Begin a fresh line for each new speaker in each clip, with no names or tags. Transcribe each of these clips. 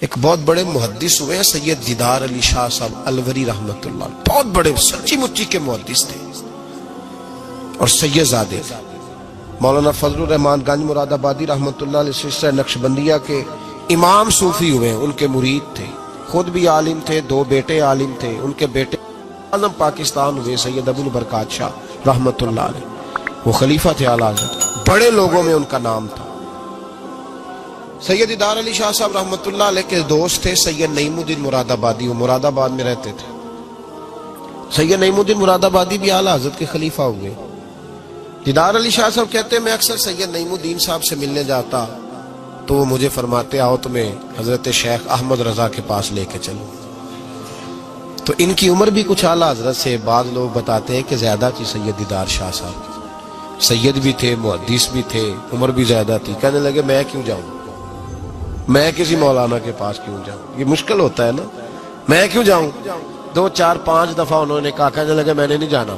ایک بہت بڑے محدث ہوئے ہیں سید دیدار علی شاہ صاحب الوری رحمت اللہ، بہت بڑے سچی مچی کے محدث تھے اور سید زادے تھے۔ مولانا فضل الرحمان گنج مراد آبادی رحمت اللہ علیہ سلسلہ نقشبندیہ کے امام صوفی ہوئے ہیں، ان کے مرید تھے، خود بھی عالم تھے، دو بیٹے عالم تھے، ان کے بیٹے اعظم پاکستان ہوئے سید ابو البرکات شاہ رحمت اللہ علیہ، وہ خلیفہ تھے اعلیٰ حضرت، بڑے لوگوں میں ان کا نام تھا۔ سید دیدار علی شاہ صاحب رحمت اللہ علیہ کے دوست تھے سید نعیم الدین مراد آبادی، وہ مراد آباد میں رہتے تھے۔ سید نعیم الدین مراد آبادی بھی اعلیٰ حضرت کے خلیفہ ہوئے۔ دیدار علی شاہ صاحب کہتے ہیں میں اکثر سید نعیم الدین صاحب سے ملنے جاتا تو وہ مجھے فرماتے آؤ تمہیں حضرت شیخ احمد رضا کے پاس لے کے چلو۔ تو ان کی عمر بھی کچھ اعلیٰ حضرت سے بعض لوگ بتاتے ہیں کہ زیادہ تھی سید دیدار شاہ صاحب کی، سید بھی تھے، محدث بھی تھے، عمر بھی زیادہ تھی۔ کہنے لگے میں کیوں جاؤں، میں کسی مولانا کے پاس کیوں جاؤں، یہ مشکل ہوتا ہے نا، میں کیوں جاؤں۔ 2 4 5 دفعہ انہوں نے کہا، کہنے لگے میں نے نہیں جانا۔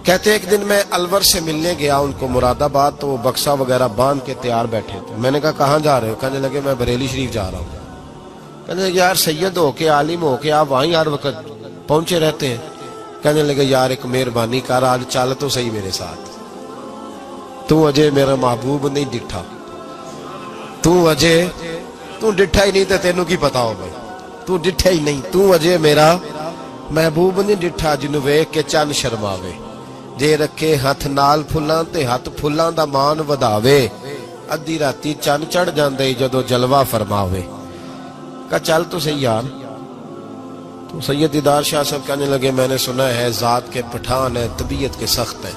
کہتے ایک دن میں الور سے ملنے گیا ان کو مراد آباد، تو وہ بکسا وغیرہ باندھ کے تیار بیٹھے تھے۔ میں نے کہا کہاں جا رہے ہو؟ کہنے لگے میں بریلی شریف جا رہا ہوں۔ کہنے لگے یار سید ہو کے عالم ہو کے آپ وہیں ہر وقت پہنچے رہتے ہیں۔ کہنے لگے یار ایک مہربانی کر، آج چل تو صحیح میرے ساتھ، تو اجے میرا محبوب نہیں ڈٹھا، تو اجے تو ڈٹھا ہی نہیں تو تینوں کی پتا ہو بھائی، تو ڈٹھا ہی نہیں، تو اجے میرا محبوب نہیں ڈٹھا جنوں ویکھ کے چن شرماوے، جے رکھے ہاتھ نال پھلاں تے ہاتھ پھلاں دا مان وداوے، ادھی راتی چن چڑھ جاندے جدو جلوہ فرماوے۔ کہا چل تو صحیح یار۔ تو سید دیدار شاہ صاحب کہنے لگے میں نے سنا ہے ذات کے پٹھان ہے، طبیعت کے سخت ہے۔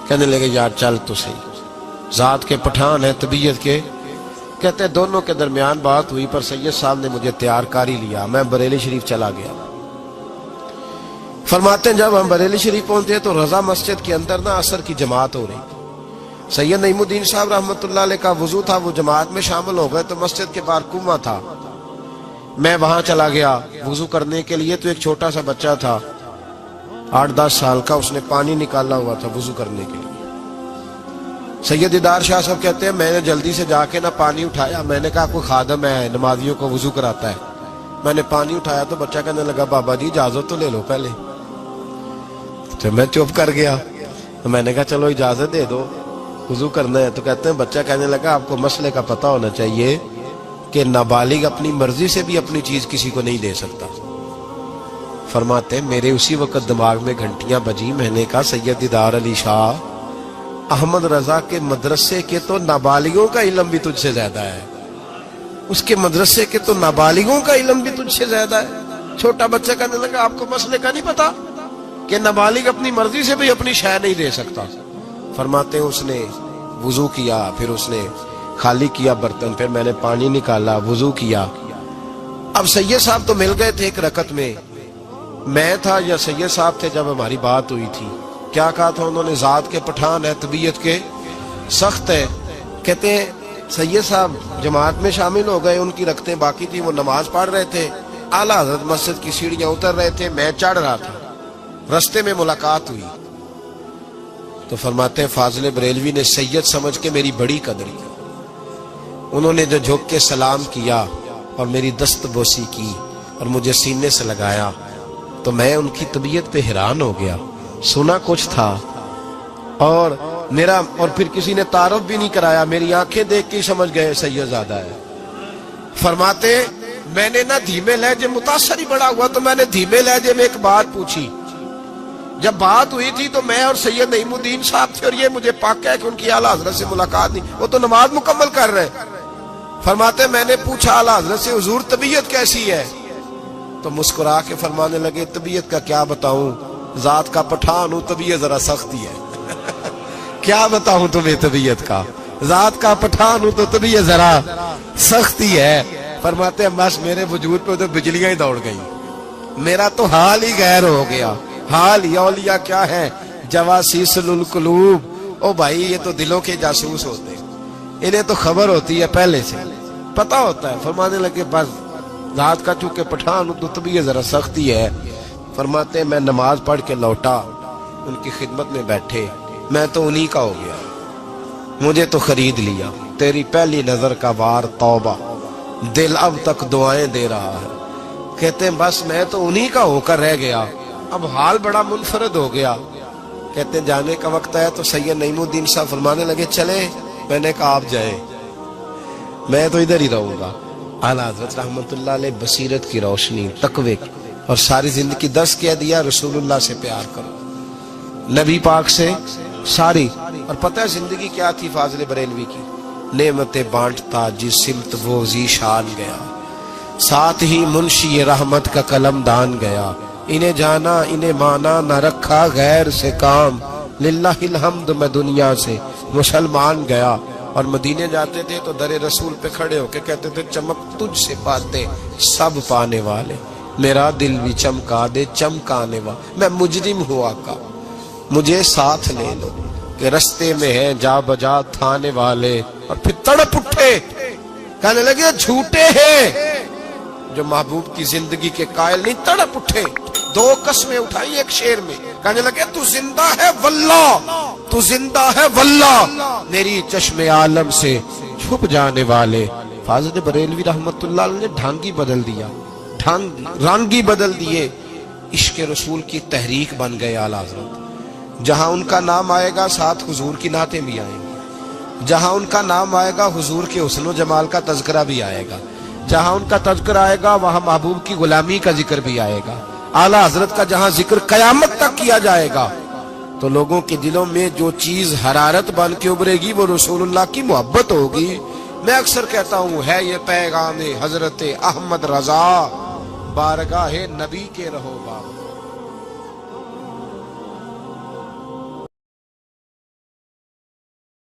کہنے لگے یار چل تو صحیح، ذات کے پٹھان ہے طبیعت کے۔ کہتے دونوں کے درمیان بات ہوئی پر سید صاحب نے مجھے تیار کر ہی لیا، میں بریلی شریف چلا گیا۔ فرماتے ہیں جب ہم بریلی شریف پہنچے تو رضا مسجد کے اندر نا عصر کی جماعت ہو رہی تھی۔ سید نعیم الدین صاحب رحمت اللہ علیہ کا وضو تھا، وہ جماعت میں شامل ہو گئے تو مسجد کے باہر کنواں تھا، میں وہاں چلا گیا وضو کرنے کے لیے۔ تو ایک چھوٹا سا بچہ تھا 8-10 سال کا، اس نے پانی نکالا ہوا تھا وضو کرنے کے لیے۔ سید دیدار شاہ صاحب کہتے ہیں میں نے جلدی سے جا کے نہ پانی اٹھایا، میں نے کہا کوئی خادم ہے نمازیوں کو وضو کراتا ہے، میں نے پانی اٹھایا تو بچہ کہنے لگا بابا جی اجازت تو لے لو پہلے۔ تو میں چپ کر گیا، تو میں نے کہا چلو اجازت دے دو وضو کرنا ہے۔ تو کہتے ہیں بچہ کہنے لگا آپ کو مسئلے کا پتہ ہونا چاہیے کہ نابالغ اپنی مرضی سے بھی اپنی چیز کسی کو نہیں دے سکتا۔ فرماتے ہیں میرے اسی وقت دماغ میں گھنٹیاں بجی، میں نے کہا سید دیدار علی شاہ احمد رضا کے مدرسے کے تو نابالغوں کا علم بھی تجھ سے زیادہ ہے، اس کے مدرسے کے تو نابالغوں کا علم بھی تجھ سے زیادہ ہے۔ چھوٹا بچہ کہنے لگا آپ کو مسئلے کا نہیں پتا کہ نابالغ اپنی مرضی سے بھی اپنی شے نہیں دے سکتا۔ فرماتے ہیں اس نے وضو کیا، پھر اس نے خالی کیا برتن، پھر میں نے پانی نکالا وضو کیا۔ اب سید صاحب تو مل گئے تھے ایک رکعت میں، میں تھا یا سید صاحب تھے جب ہماری بات ہوئی تھی، کیا کہا تھا انہوں نے؟ ذات کے پٹھان ہے طبیعت کے سخت ہے۔ کہتے ہیں سید صاحب جماعت میں شامل ہو گئے، ان کی رکعتیں باقی تھی، وہ نماز پڑھ رہے تھے، اعلیٰ حضرت مسجد کی سیڑھیاں اتر رہے تھے، میں چڑھ رہا تھا، رستے میں ملاقات ہوئی۔ تو فرماتے ہیں فاضل بریلوی نے سید سمجھ کے میری بڑی قدر کی، انہوں نے جو جھک کے سلام کیا اور میری دست بوسی کی اور مجھے سینے سے لگایا تو میں ان کی طبیعت پہ حیران ہو گیا، سنا کچھ تھا اور پھر کسی نے تعارف بھی نہیں کرایا، میری آنکھیں دیکھ کے سمجھ گئے سید زادہ ہے۔ فرماتے میں نے نہ دھیمے لہجے، متاثر ہی بڑا ہوا تو میں نے دھیمے لہجے میں ایک بات پوچھی۔ جب بات ہوئی تھی تو میں اور سید نعیم الدین صاحب تھے اور یہ مجھے پاک ہے کہ ان کی اعلیٰ حضرت سے ملاقات نہیں، وہ تو نماز مکمل کر رہے۔ فرماتے میں نے پوچھا اعلیٰ حضرت سے حضور طبیعت کیسی ہے؟ تو مسکرا کے فرمانے لگے طبیعت کا کیا بتاؤں، ذات کا پٹھان ہوں، طبیعت ذرا سختی ہے۔ کیا بتاؤں تمہیں طبیعت کا، ذات کا پٹھان ہوں تو طبیعت ذرا سختی ہے۔ فرماتے ہیں بس میرے وجود پہ تو بجلیاں ہی دوڑ گئی، میرا تو حال ہی غیر ہو گیا۔ حال ہی اولیاء کیا ہے، جواسیس القلوب، او بھائی یہ تو دلوں کے جاسوس ہوتے ہیں، انہیں تو خبر ہوتی ہے پہلے سے، پتہ ہوتا ہے۔ فرمانے لگے بس ذات کا چونکہ پٹھان ہوں تو طبیعت ذرا سختی ہے۔ فرماتے ہیں میں نماز پڑھ کے لوٹا، ان کی خدمت میں بیٹھے، میں تو انہی کا ہو گیا، مجھے تو خرید لیا، تیری پہلی نظر کا وار توبہ۔ دل اب تک دعائیں دے رہا ہے. کہتے ہیں بس میں تو انہی کا ہو کر رہ گیا, اب حال بڑا منفرد ہو گیا. کہتے ہیں جانے کا وقت آیا تو سید نعیم الدین صاحب فرمانے لگے چلے. میں نے کہا آپ جائیں, میں تو ادھر ہی رہوں گا. اعلیٰ حضرت رحمت اللہ علیہ بصیرت کی روشنی, تقوی کی, اور ساری زندگی 10 کہہ دیا رسول اللہ سے پیار کرو, نبی پاک سے ساری. اور پتہ ہے زندگی کیا تھی فاضل بریلوی کی؟ نعمتیں بانٹتا جس سمت وہ ذیشان گیا, ساتھ ہی منشی رحمت کا قلم دان گیا. انہیں جانا انہیں مانا نہ رکھا غیر سے کام, للہ الحمد میں دنیا سے مسلمان گیا. اور مدینے جاتے تھے تو در رسول پہ کھڑے ہو کے کہتے تھے چمک تجھ سے پاتے سب پانے والے, میرا دل بھی چمکا دے چمکانے والا. میں مجرم ہوں آقا مجھے ساتھ لے لو, کہ رستے میں ہیں جا بجا تھانے والے. اور پھر تڑپ اٹھے کہنے لگے جھوٹے ہیں جو محبوب کی زندگی کے قائل نہیں. تڑپ اٹھے, 2 قسمیں اٹھائی ایک شعر میں, کہنے لگے تو زندہ ہے واللہ, تو زندہ ہے واللہ, میری چشم عالم سے چھپ جانے والے. فاضل بریلوی رحمت اللہ علیہ نے ڈھانگی بدل دیا, رانگی بدل دیے, عشق رسول کی تحریک بن گئے اعلیٰ حضرت. جہاں ان کا نام آئے گا ساتھ حضور کی نعتیں بھی آئیں گی, جہاں ان کا نام آئے گا حضور کے حسن و جمال کا تذکرہ بھی آئے گا, جہاں ان کا تذکرہ آئے گا وہاں محبوب کی غلامی کا ذکر بھی آئے گا. اعلیٰ حضرت کا جہاں ذکر قیامت تک کیا جائے گا تو لوگوں کے دلوں میں جو چیز حرارت بن کے ابھرے گی وہ رسول اللہ کی محبت ہوگی. میں اکثر کہتا ہوں ہے یہ پیغام حضرت احمد رضا, بارگاہ نبی کے رہو بابا.